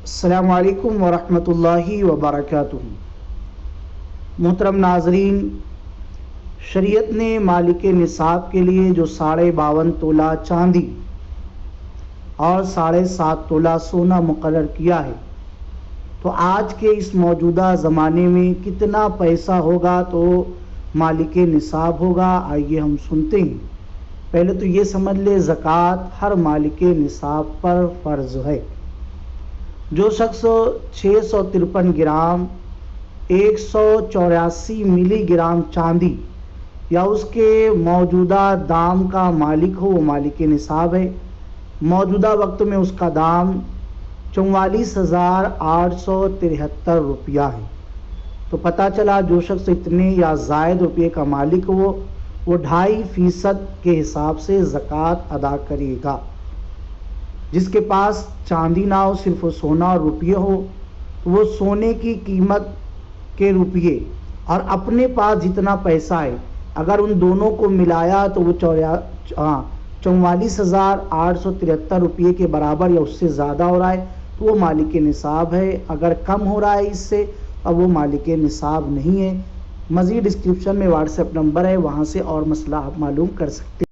السلام علیکم ورحمۃ اللہ وبرکاتہ۔ محترم ناظرین، شریعت نے مالک نصاب کے لیے جو 52.5 تولہ چاندی اور 7.5 تولہ سونا مقرر کیا ہے، تو آج کے اس موجودہ زمانے میں کتنا پیسہ ہوگا تو مالک نصاب ہوگا؟ آئیے ہم سنتے ہیں۔ پہلے تو یہ سمجھ لے، زکوٰۃ ہر مالک نصاب پر فرض ہے۔ جو شخص 653 گرام 184 ملی گرام چاندی یا اس کے موجودہ دام کا مالک ہو، وہ مالک نصاب ہے۔ موجودہ وقت میں اس کا دام 44,873 روپیہ ہے۔ تو پتہ چلا جو شخص اتنے یا زائد روپے کا مالک ہو، وہ 2.5% کے حساب سے زکوٰۃ ادا کرے گا۔ جس کے پاس چاندی نہ ہو، صرف سونا اور روپیے ہو، تو وہ سونے کی قیمت کے روپیے اور اپنے پاس جتنا پیسہ ہے، اگر ان دونوں کو ملایا تو وہ 44,873 روپیے کے برابر یا اس سے زیادہ ہو رہا ہے تو وہ مالک نصاب ہے۔ اگر کم ہو رہا ہے اس سے، اب وہ مالک نصاب نہیں ہے۔ مزید ڈسکرپشن میں واٹس ایپ نمبر ہے، وہاں سے اور مسئلہ آپ معلوم کر سکتے ہیں۔